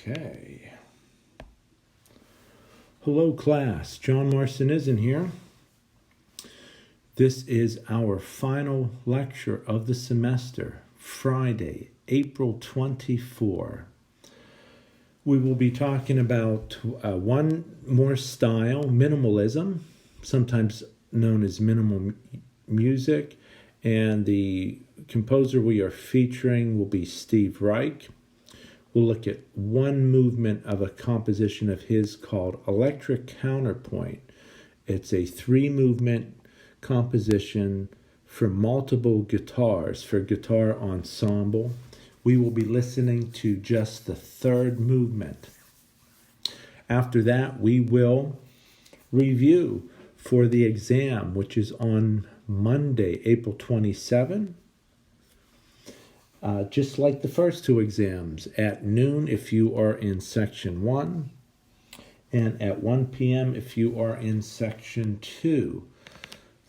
Okay. Hello, class. John Marston isn't here. This is our final lecture of the semester, Friday, April 24. We will be talking about one more style, minimalism, sometimes known as minimal music, and the composer we are featuring will be Steve Reich. We'll look at one movement of a composition of his called Electric Counterpoint. It's a 3-movement composition for multiple guitars, for guitar ensemble. We will be listening to just the 3rd movement. After that, we will review for the exam, which is on Monday, April 27. Just like the first 2 exams, at noon if you are in section 1, and at 1 p.m. if you are in section 2.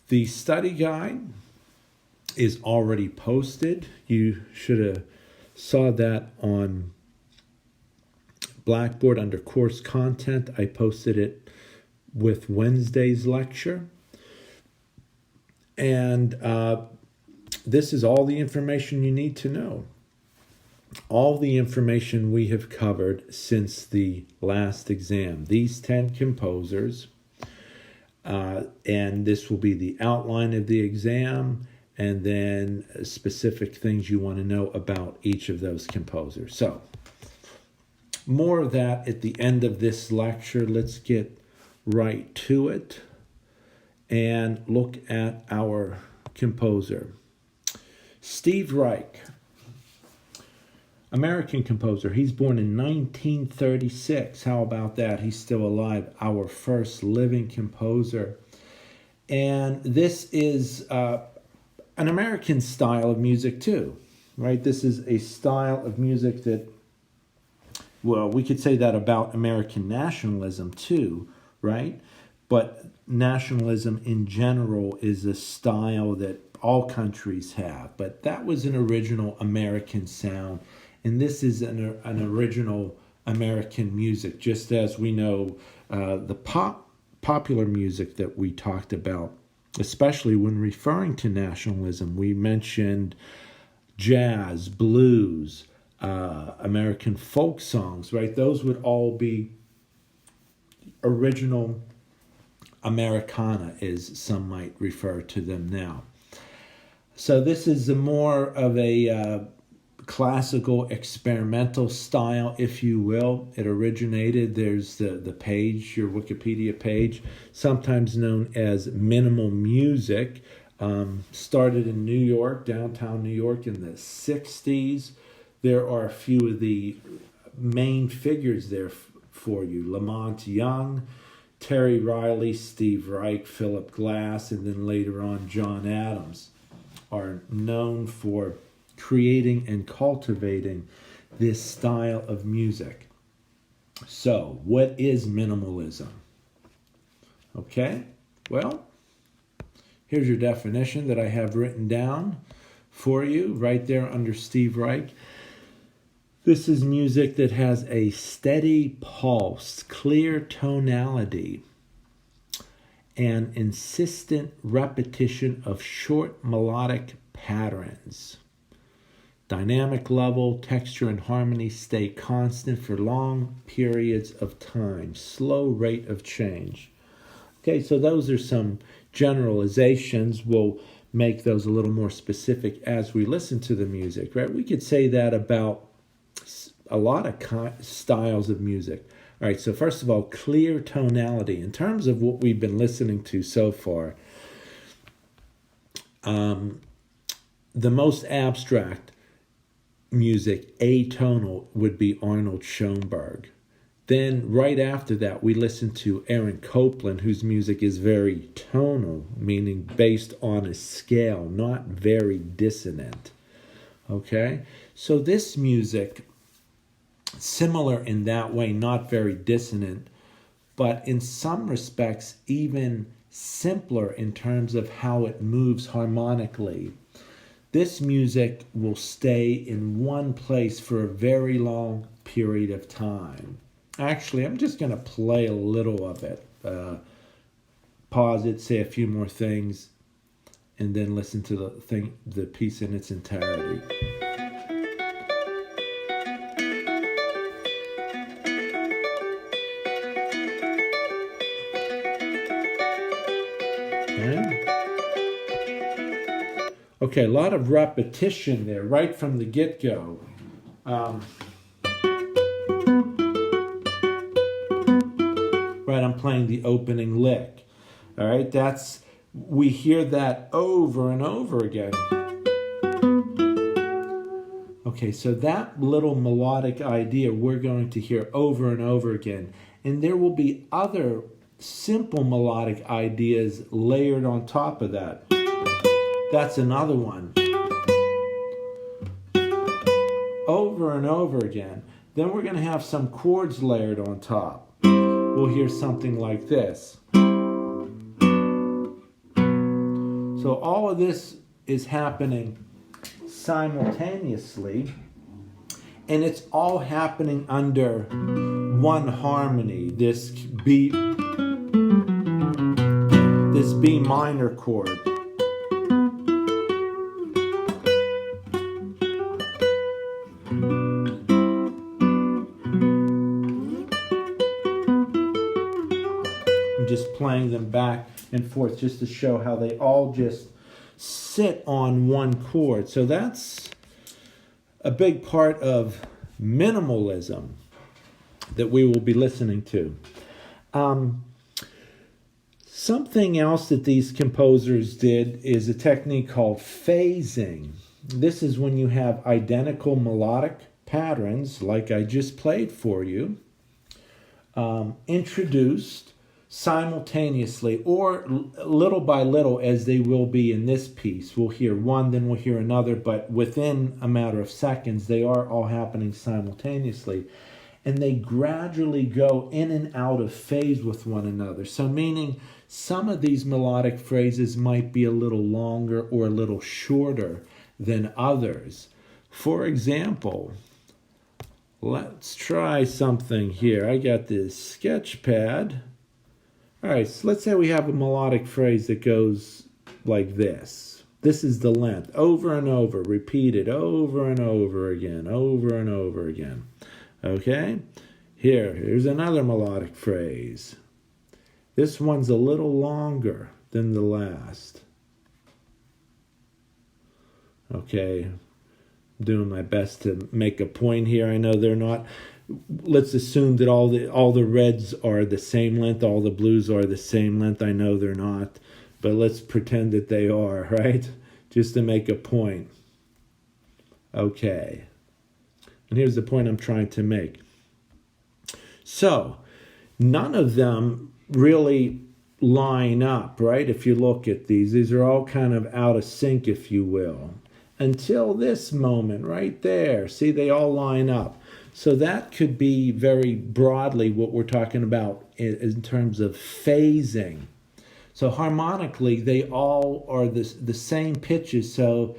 The study guide is already posted. You should have saw that on Blackboard under course content. I posted it with Wednesday's lecture. And this is all the information you need to know. All the information we have covered since the last exam. These 10 composers. And this will be the outline of the exam, and then specific things you want to know about each of those composers. So, more of that at the end of this lecture. Let's get right to it and look at our composer. Steve Reich, American composer. He's born in 1936. How about that? He's still alive. Our first living composer. And this is an American style of music too, right? This is a style of music that, well, we could say that about American nationalism too, right? But nationalism in general is a style that all countries have. But that was an original American sound. And this is an original American music, just as we know the popular music that we talked about, especially when referring to nationalism. We mentioned jazz, blues, American folk songs, right? Those would all be original Americana, as some might refer to them now. So this is more of a classical experimental style, if you will. It originated, there's the page, your Wikipedia page, sometimes known as minimal music, started in New York, downtown New York in the 60s. There are a few of the main figures there for you. Lamont Young, Terry Riley, Steve Reich, Philip Glass, and then later on John Adams are known for creating and cultivating this style of music. So, what is minimalism? Okay, well, here's your definition that I have written down for you right there under Steve Reich. This is music that has a steady pulse, clear tonality, and insistent repetition of short melodic patterns. Dynamic level, texture, and harmony stay constant for long periods of time. Slow rate of change. Okay, so those are some generalizations. We'll make those a little more specific as we listen to the music, right? We could say that about a lot of styles of music. All right, so first of all, clear tonality. In terms of what we've been listening to so far, the most abstract music, atonal, would be Arnold Schoenberg. Then right after that, we listen to Aaron Copland, whose music is very tonal, meaning based on a scale, not very dissonant. Okay? So this music, similar in that way, not very dissonant, but in some respects even simpler in terms of how it moves harmonically. This music will stay in one place for a very long period of time. Actually, I'm just going to play a little of it. Pause it, say a few more things, and then listen to the piece in its entirety. Okay, a lot of repetition there, right from the get-go. Right, I'm playing the opening lick. All right, we hear that over and over again. Okay, so that little melodic idea we're going to hear over and over again. And there will be other simple melodic ideas layered on top of that. That's another one. Over and over again. Then we're going to have some chords layered on top. We'll hear something like this. So all of this is happening simultaneously, and it's all happening under one harmony, this B minor chord. Just playing them back and forth just to show how they all just sit on one chord. So that's a big part of minimalism that we will be listening to. Something else that these composers did is a technique called phasing. This is when you have identical melodic patterns, like I just played for you, introduced simultaneously or little by little, as they will be in this piece. We'll hear one, then we'll hear another, but within a matter of seconds, they are all happening simultaneously. And they gradually go in and out of phase with one another. So meaning some of these melodic phrases might be a little longer or a little shorter than others. For example, let's try something here. I got this sketch pad. All right, so let's say we have a melodic phrase that goes like this. This is the length, over and over, repeated over and over again, over and over again. Okay, here's another melodic phrase. This one's a little longer than the last. Okay, I'm doing my best to make a point here. I know they're not. Let's assume that all the reds are the same length, all the blues are the same length. I know they're not, but let's pretend that they are, right? Just to make a point. Okay. And here's the point I'm trying to make. So, none of them really line up, right? If you look at these are all kind of out of sync, if you will. Until this moment right there. See, they all line up. So that could be very broadly what we're talking about in terms of phasing. So harmonically, they all are the same pitches, so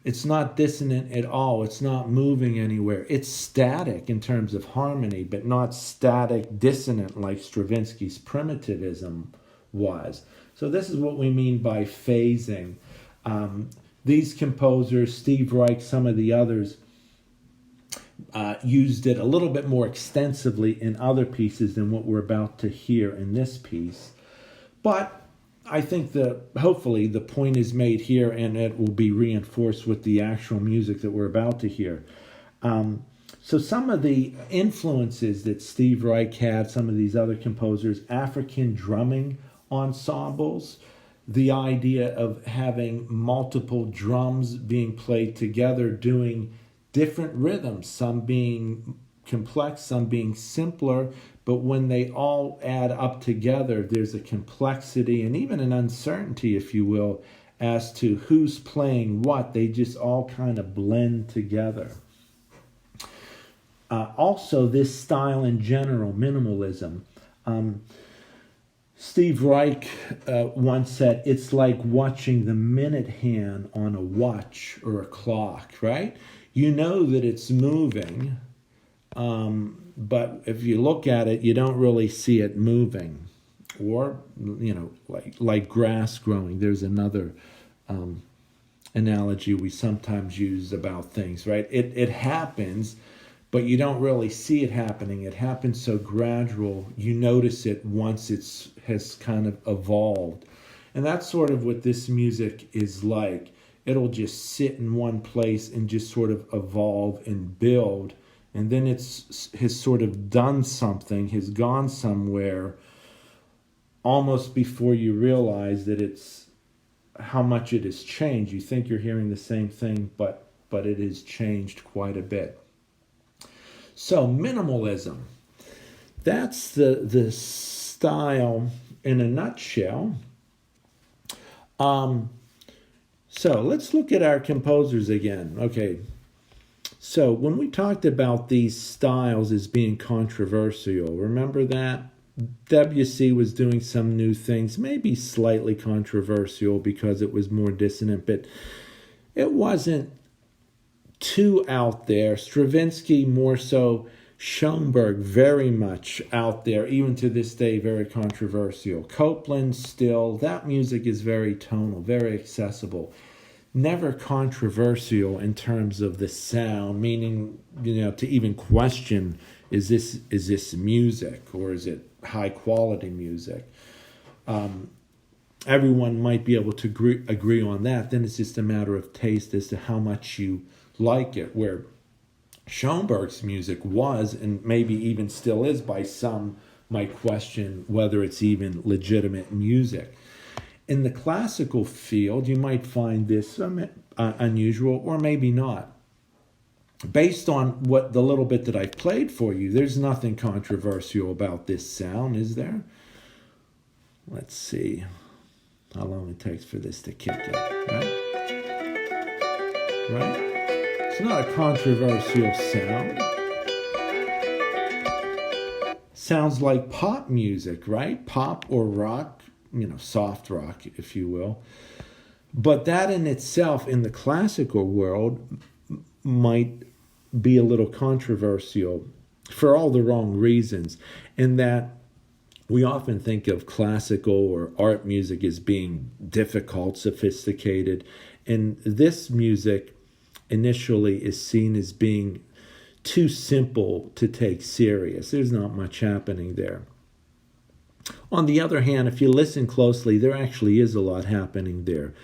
it's not dissonant at all. It's not moving anywhere. It's static in terms of harmony, but not static dissonant like Stravinsky's primitivism was. So this is what we mean by phasing. These composers, Steve Reich, some of the others, used it a little bit more extensively in other pieces than what we're about to hear in this piece. But I think hopefully the point is made here, and it will be reinforced with the actual music that we're about to hear. So some of the influences that Steve Reich had, some of these other composers, African drumming ensembles, the idea of having multiple drums being played together, doing different rhythms, some being complex, some being simpler, but when they all add up together, there's a complexity and even an uncertainty, if you will, as to who's playing what. They just all kind of blend together. Also, this style in general, minimalism. Steve Reich once said, it's like watching the minute hand on a watch or a clock, right? You know that it's moving, But if you look at it, you don't really see it moving, or like grass growing. There's another analogy we sometimes use about things, right? It happens, but you don't really see it happening. It happens so gradual. You notice it once has kind of evolved, and that's sort of what this music is like. It'll just sit in one place and just sort of evolve and build. And then has sort of done something, has gone somewhere almost before you realize that it's how much it has changed. You think you're hearing the same thing, but it has changed quite a bit. So minimalism, that's the style in a nutshell. So let's look at our composers again. Okay. So when we talked about these styles as being controversial, remember that? Debussy was doing some new things, maybe slightly controversial because it was more dissonant, but it wasn't too out there. Stravinsky more so, Schoenberg very much out there, even to this day very controversial. Copland still, that music is very tonal, very accessible. Never controversial in terms of the sound, meaning, to even question, is this music, or is it high quality music? Everyone might be able to agree on that. Then it's just a matter of taste as to how much you like it, where Schoenberg's music was, and maybe even still is by some, might question whether it's even legitimate music. In the classical field, you might find this unusual, or maybe not. Based on what the little bit that I've played for you, there's nothing controversial about this sound, is there? Let's see how long it takes for this to kick in, right? Right? It's not a controversial sound. Sounds like pop music, right? Pop or rock. Soft rock, if you will. But that in itself, in the classical world, might be a little controversial for all the wrong reasons, in that we often think of classical or art music as being difficult, sophisticated, and this music initially is seen as being too simple to take serious. There's not much happening there. On the other hand, if you listen closely, there actually is a lot happening there.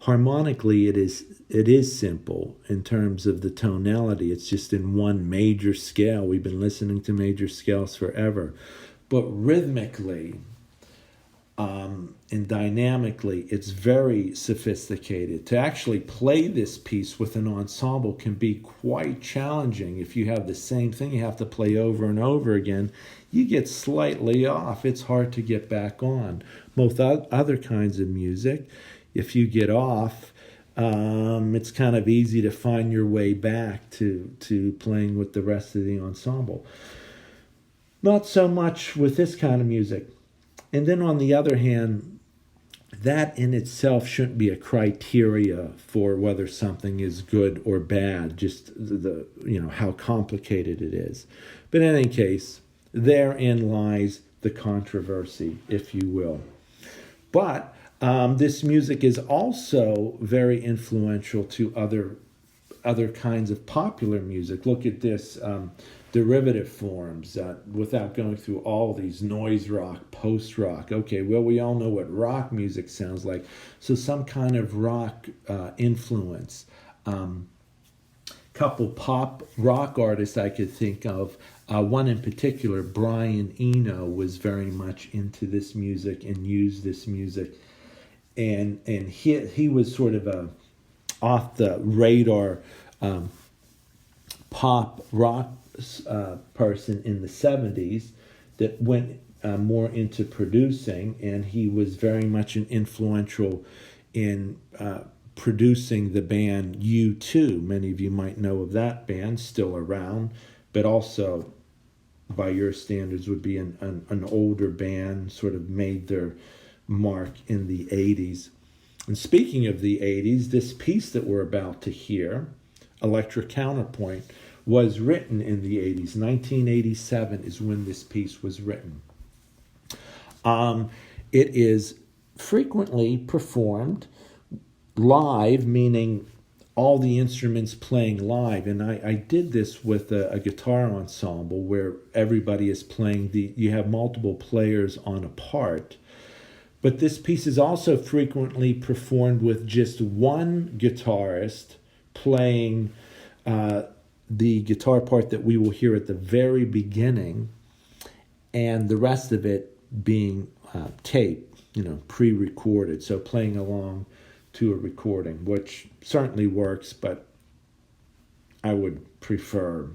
Harmonically, it is simple in terms of the tonality. It's just in one major scale. We've been listening to major scales forever. But rhythmically and dynamically, it's very sophisticated. To actually play this piece with an ensemble can be quite challenging. If you have the same thing you have to play over and over again, you get slightly off. It's hard to get back on. Most other kinds of music, if you get off, it's kind of easy to find your way back to playing with the rest of the ensemble. Not so much with this kind of music. And then on the other hand, that in itself shouldn't be a criteria for whether something is good or bad, just the how complicated it is. But in any case, therein lies the controversy, if you will. But this music is also very influential to other kinds of popular music. Look at this. Derivative forms, without going through all these noise rock, post-rock. Okay, well, we all know what rock music sounds like. So some kind of rock influence. Couple pop rock artists I could think of. One in particular, Brian Eno, was very much into this music and used this music. And he was sort of a off the radar pop rock person in the 70s that went more into producing, and he was very much an influential in producing the band U2. Many of you might know of that band, still around, but also by your standards would be an older band, sort of made their mark in the 80s. And speaking of the 80s, this piece that we're about to hear, Electric Counterpoint, was written in the 80s. 1987 is when this piece was written. It is frequently performed live, meaning all the instruments playing live. And I did this with a guitar ensemble where everybody is playing you have multiple players on a part. But this piece is also frequently performed with just one guitarist playing the guitar part that we will hear at the very beginning, and the rest of it being taped, pre-recorded. So playing along to a recording, which certainly works, but I would prefer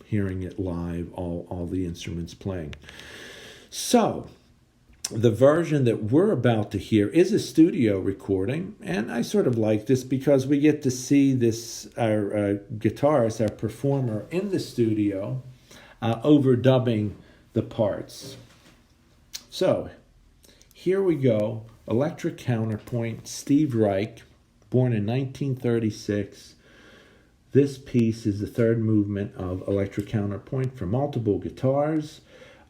hearing it live, all the instruments playing. So the version that we're about to hear is a studio recording, and I sort of like this because we get to see our guitarist, our performer in the studio, overdubbing the parts. So here we go. Electric counterpoint, Steve Reich, born in 1936. This piece is the third movement of electric counterpoint for multiple guitars,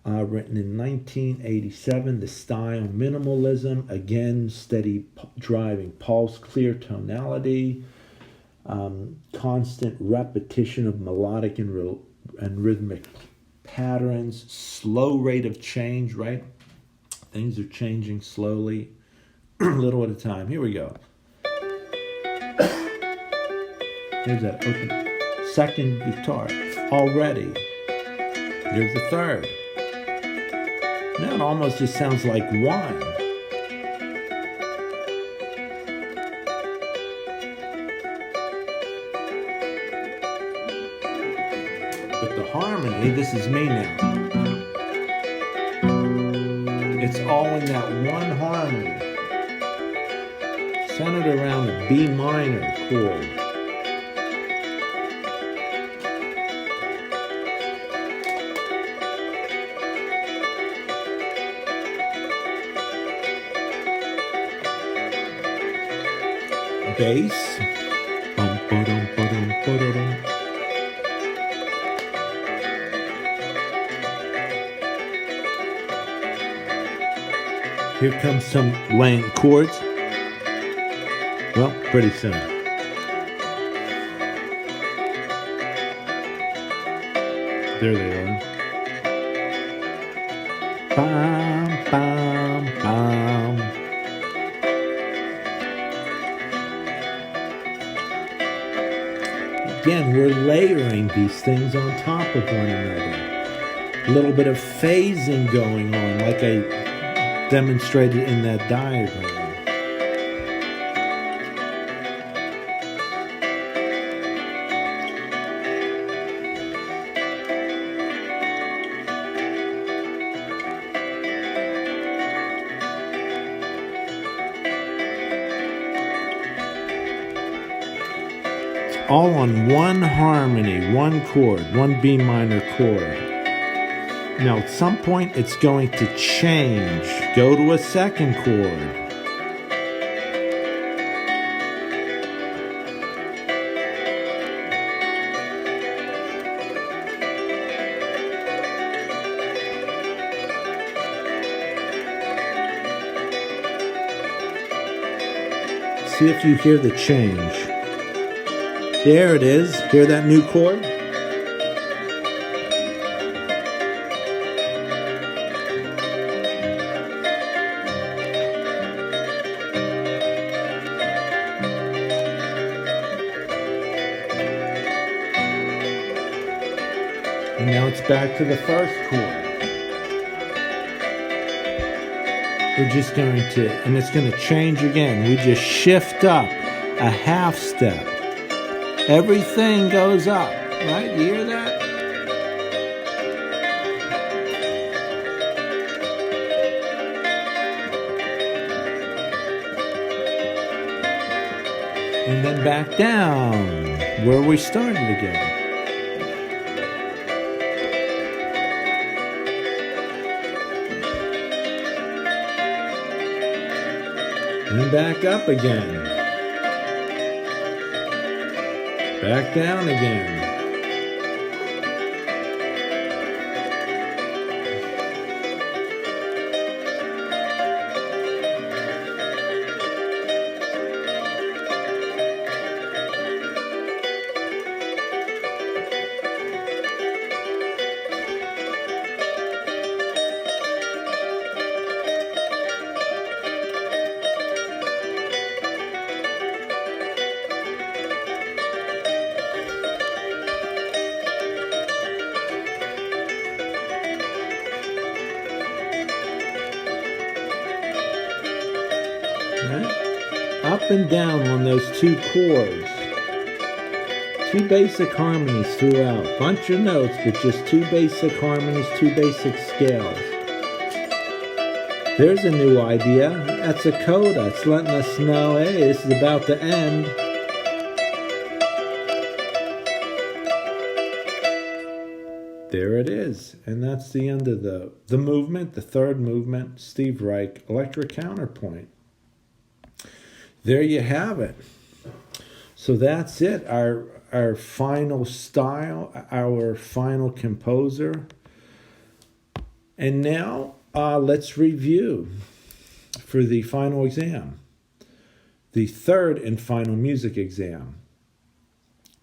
written in 1987. The style minimalism, again steady driving pulse, clear tonality, constant repetition of melodic and rhythmic patterns, slow rate of change, right? Things are changing slowly, a little at a time. Here we go. Here's that open second guitar already. Here's the third. Now it almost just sounds like one. But the harmony, this is me now. It's all in that one harmony, centered around a B minor chord. Bass. Here comes some laying chords. Well, pretty soon. There they are. Bam, bam, bam. Again, we're layering these things on top of one another. A little bit of phasing going on, like I demonstrated in that diagram. It's all on one harmony, one chord, one B minor chord. Now, at some point, it's going to change. Go to a second chord. See if you hear the change. There it is. Hear that new chord? And now it's back to the first chord. We're just going to, and it's going to change again. We just shift up a half step. Everything goes up, right? You hear that? And then back down where we started again. And back up again. Back down again. up and down on those two chords. Two basic harmonies throughout. Bunch of notes, but just two basic harmonies, two basic scales. There's a new idea. That's a coda. It's letting us know, hey, this is about to end. There it is. And that's the end of the movement, the third movement, Steve Reich, electric counterpoint. There you have it. So that's it. Our final style, our final composer. And now let's review for the final exam, the third and final music exam.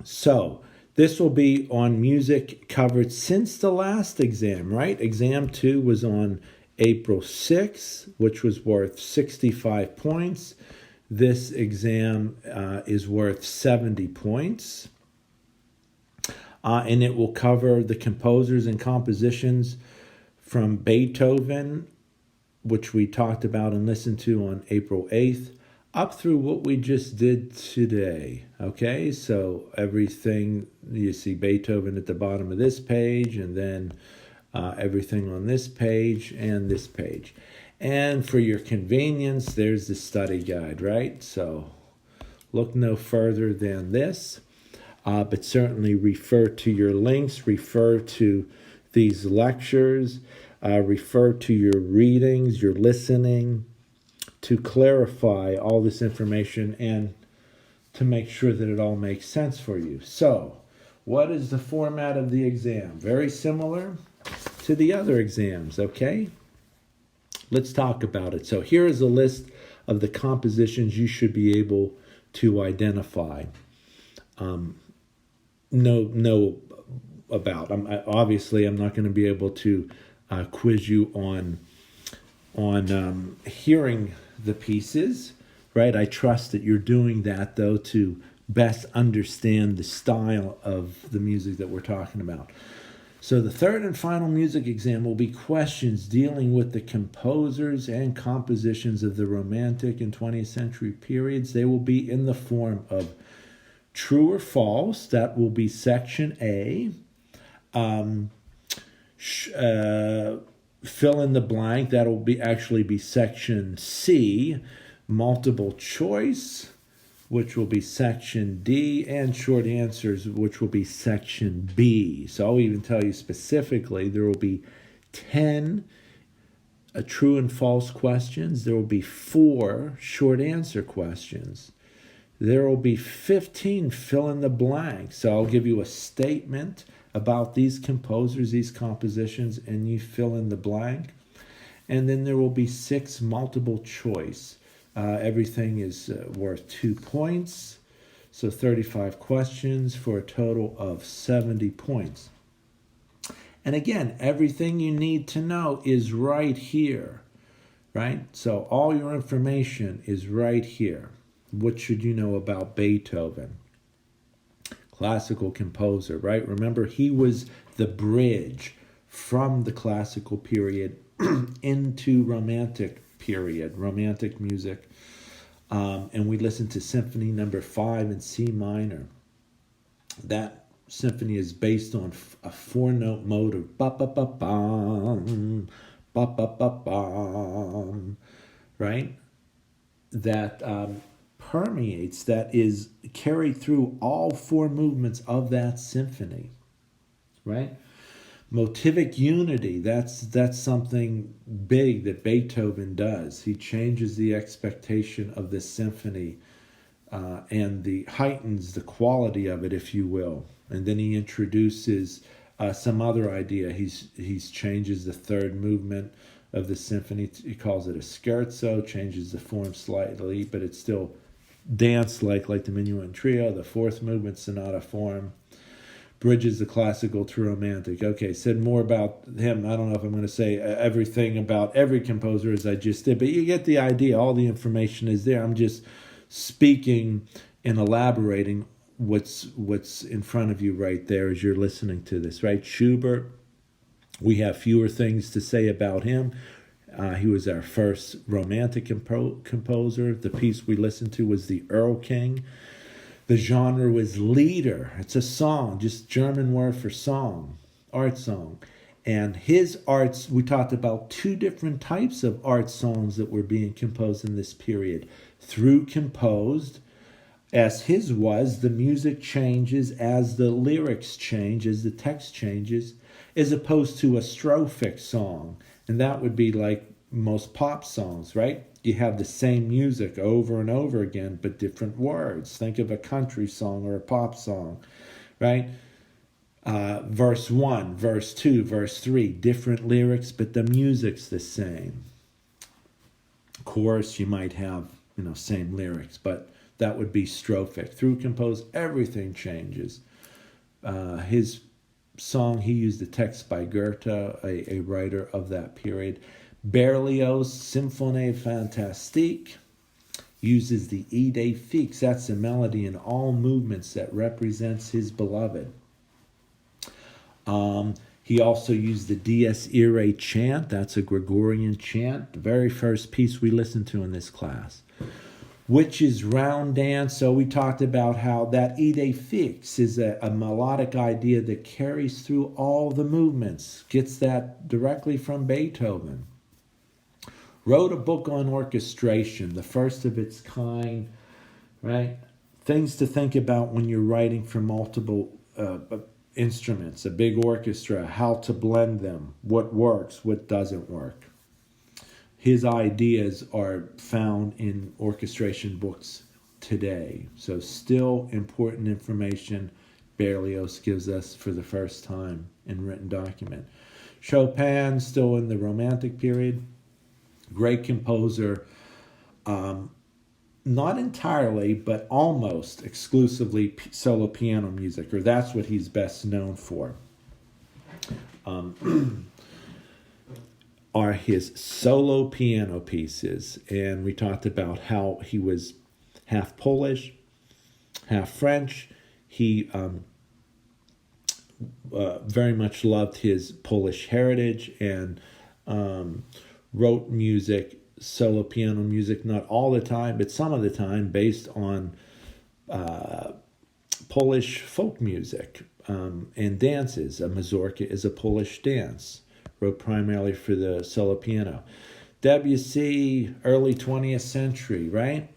So this will be on music covered since the last exam, right? Exam 2 was on April 6th, which was worth 65 points. This exam is worth 70 points. And it will cover the composers and compositions from Beethoven, which we talked about and listened to on April 8th, up through what we just did today. Okay, so everything, you see Beethoven at the bottom of this page, and then everything on this page and this page. And for your convenience, there's the study guide, right? So look no further than this. But certainly refer to your links, refer to these lectures, refer to your readings, your listening, to clarify all this information and to make sure that it all makes sense for you. So, what is the format of the exam? Very similar to the other exams, okay? Let's talk about it. So here is a list of the compositions you should be able to identify. Know about. Obviously, I'm not going to be able to quiz you on hearing the pieces, right? I trust that you're doing that, though, to best understand the style of the music that we're talking about. So the third and final music exam will be questions dealing with the composers and compositions of the Romantic and 20th century periods. They will be in the form of true or false. That will be section A. Fill in the blank. That will be section C. Multiple choice, which will be section D, and short answers, which will be section B. So I'll even tell you specifically, there will be 10 true and false questions. There will be 4 short answer questions. There will be 15 fill in the blank. So I'll give you a statement about these composers, these compositions, and you fill in the blank. And then there will be 6 multiple choice. Everything is worth 2 points. So 35 questions for a total of 70 points. And again, everything you need to know is right here, right? So all your information is right here. What should you know about Beethoven? Classical composer, right? Remember, he was the bridge from the classical period into romantic period, romantic music. And we listened to Symphony Number 5 in C minor. That symphony is based on a 4-note mode of ba-ba-ba-bum, ba-ba-ba-bum, right? That permeates, that is carried through all 4 movements of that symphony, right? Motivic unity, that's something big that Beethoven does. He changes the expectation of this symphony and heightens the quality of it, if you will. And then he introduces some other idea. He's changes the third movement of the symphony. He calls it a scherzo, changes the form slightly, but it's still dance-like the Minuet Trio. The fourth movement, sonata form. Bridges the classical to romantic. Okay, said more about him. I don't know if I'm going to say everything about every composer as I just did, but you get the idea. All the information is there. I'm just speaking and elaborating what's in front of you right there as you're listening to this, right? Schubert, we have fewer things to say about him. He was our first romantic composer. The piece we listened to was the Earl King. The genre was Lieder. It's a song, just German word for song, art song. And his arts, we talked about two different types of art songs that were being composed in this period. Through composed, as his was, the music changes as the lyrics change, as the text changes, as opposed to a strophic song. And that would be like most pop songs, right? You have the same music over and over again, but different words. Think of a country song or a pop song, right? Verse 1, verse 2, verse 3, different lyrics, but the music's the same. Chorus, you might have, same lyrics, but that would be strophic. Through compose, everything changes. His song, he used the text by Goethe, a writer of that period. Berlioz' Symphonie Fantastique uses the Idee fixe. That's a melody in all movements that represents his beloved. He also used the Dies Irae chant. That's a Gregorian chant, the very first piece we listened to in this class. Witch's Round Dance. So we talked about how that Idee fixe is a melodic idea that carries through all the movements. Gets that directly from Beethoven. Wrote a book on orchestration, the first of its kind, right? Things to think about when you're writing for multiple instruments, a big orchestra, how to blend them, what works, what doesn't work. His ideas are found in orchestration books today. So still important information Berlioz gives us for the first time in written document. Chopin, still in the Romantic period. Great composer, not entirely, but almost exclusively solo piano music, or that's what he's best known for, are his solo piano pieces. And we talked about how he was half Polish, half French. He very much loved his Polish heritage and wrote music, solo piano music, not all the time, but some of the time, based on Polish folk music and dances. A mazurka is a Polish dance. Wrote primarily for the solo piano. Debussy, early 20th century, right?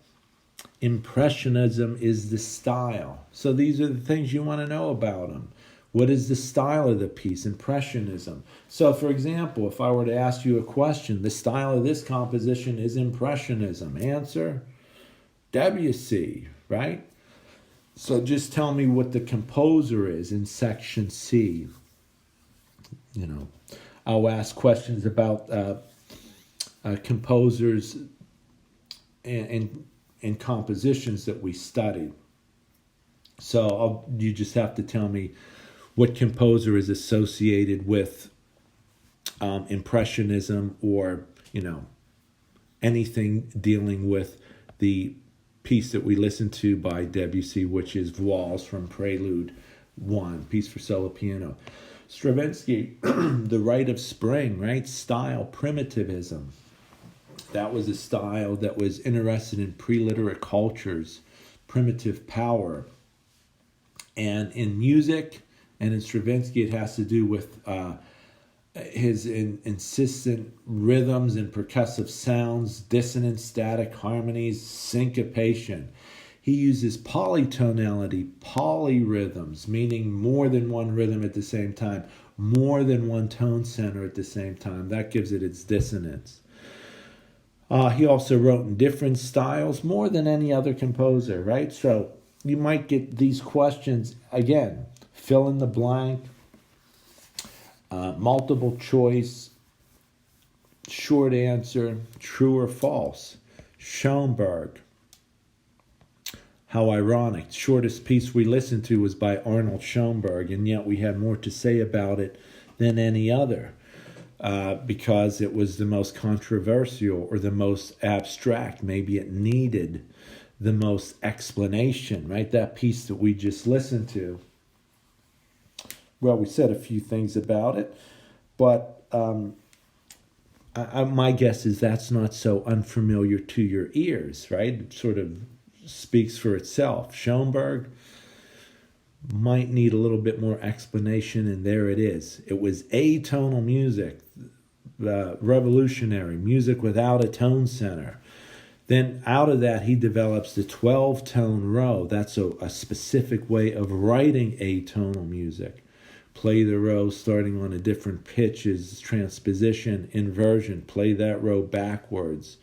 Impressionism is the style. So these are the things you want to know about him. What is the style of the piece? Impressionism. So, for example, if I were to ask you a question, the style of this composition is Impressionism. Answer, Debussy, right? So just tell me what the composer is in section C. I'll ask questions about composers and compositions that we studied. So you just have to tell me what composer is associated with Impressionism, or anything dealing with the piece that we listened to by Debussy, which is Waltz from Prelude 1, piece for solo piano. Stravinsky, The Rite of Spring, right? Style, primitivism. That was a style that was interested in pre-literate cultures, primitive power. And in music, and in Stravinsky, it has to do with his insistent rhythms and percussive sounds, dissonant, static harmonies, syncopation. He uses polytonality, polyrhythms, meaning more than one rhythm at the same time, more than one tone center at the same time. That gives it its dissonance. He also wrote in different styles, more than any other composer, right? So you might get these questions, again, fill in the blank, multiple choice, short answer, true or false. Schoenberg. How ironic. Shortest piece we listened to was by Arnold Schoenberg, and yet we had more to say about it than any other, because it was the most controversial or the most abstract. Maybe it needed the most explanation, right? That piece that we just listened to. Well, we said a few things about it, but my guess is that's not so unfamiliar to your ears, right? It sort of speaks for itself. Schoenberg might need a little bit more explanation, and there it is. It was atonal music, revolutionary music without a tone center. Then out of that, he develops the 12-tone row. That's a specific way of writing atonal music. Play the row starting on a different pitch is transposition, inversion. Play that row backwards,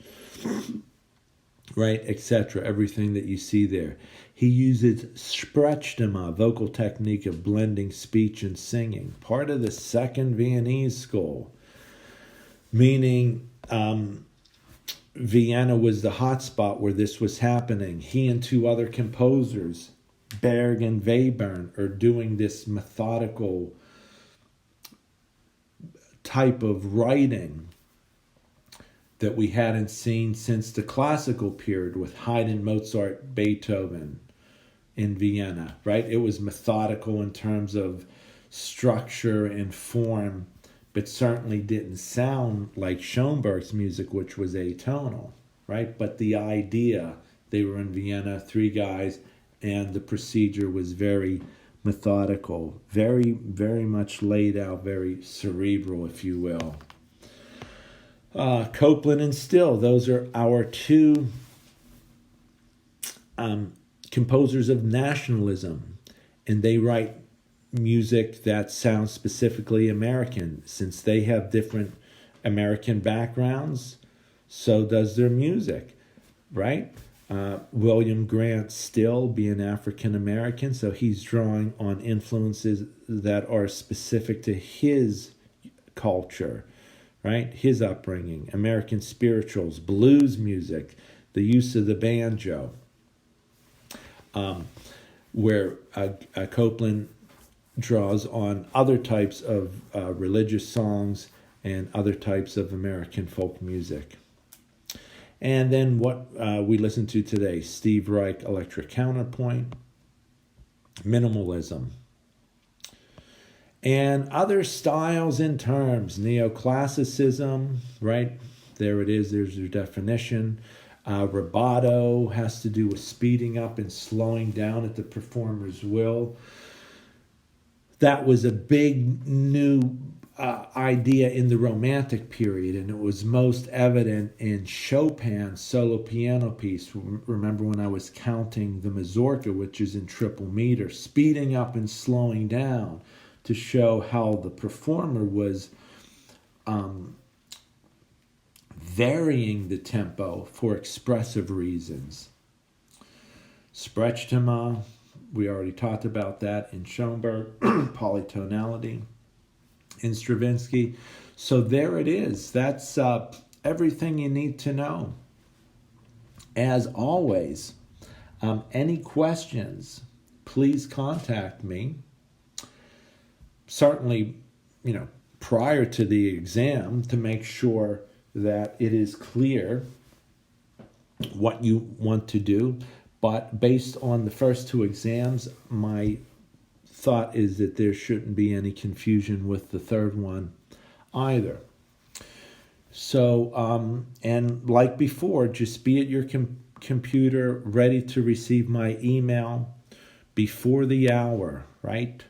right, etc. Everything that you see there. He uses Sprechstimme, vocal technique of blending speech and singing. Part of the second Viennese school, meaning Vienna was the hotspot where this was happening. He and two other composers, Berg and Webern, are doing this methodical type of writing that we hadn't seen since the classical period with Haydn, Mozart, Beethoven in Vienna, right? It was methodical in terms of structure and form, but certainly didn't sound like Schoenberg's music, which was atonal, right? But the idea, they were in Vienna, three guys, and the procedure was very methodical, very, very much laid out, very cerebral, if you will. Copland and Still, those are our two composers of nationalism, and they write music that sounds specifically American. Since they have different American backgrounds, so does their music, right? William Grant Still being African American, so he's drawing on influences that are specific to his culture, right? His upbringing, American spirituals, blues music, the use of the banjo, where Copland draws on other types of religious songs and other types of American folk music. And then what we listened to today, Steve Reich, electric counterpoint, minimalism, and other styles and terms, neoclassicism, right? There it is, there's your definition. Rubato has to do with speeding up and slowing down at the performer's will. That was a big new idea in the Romantic period, and it was most evident in Chopin's solo piano piece. Remember when I was counting the mazurka, which is in triple meter, speeding up and slowing down to show how the performer was varying the tempo for expressive reasons. Sprechstimme, we already talked about that in Schoenberg, polytonality, in Stravinsky. So there it is. That's everything you need to know. As always, any questions, please contact me. Certainly, prior to the exam, to make sure that it is clear what you want to do. But based on the first two exams, my thought is that there shouldn't be any confusion with the third one either. So, and like before, just be at your computer ready to receive my email before the hour, right?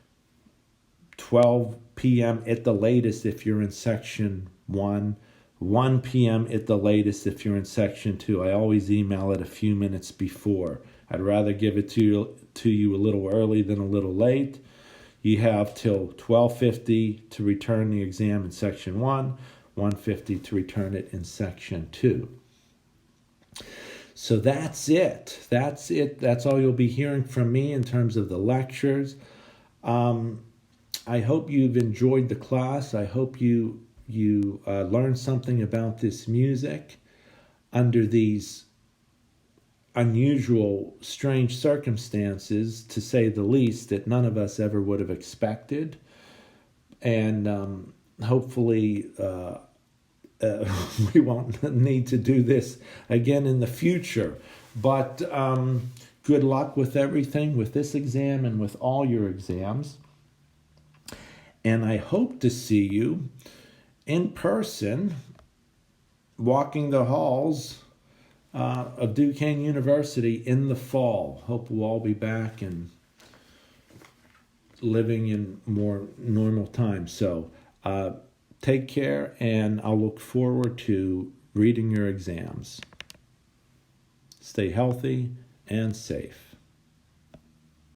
12 p.m. at the latest if you're in section 1, 1 p.m. at the latest if you're in section 2. I always email it a few minutes before. I'd rather give it to you a little early than a little late. You have till 12:50 to return the exam in section 1, 1:50 to return it in section 2. So that's it. That's it. That's all you'll be hearing from me in terms of the lectures. I hope you've enjoyed the class. I hope you learned something about this music under these unusual, strange circumstances, to say the least, that none of us ever would have expected. And hopefully we won't need to do this again in the future. But good luck with everything, with this exam and with all your exams. And I hope to see you in person walking the halls of Duquesne University in the fall. Hope we'll all be back and living in more normal times. So take care, and I'll look forward to reading your exams. Stay healthy and safe.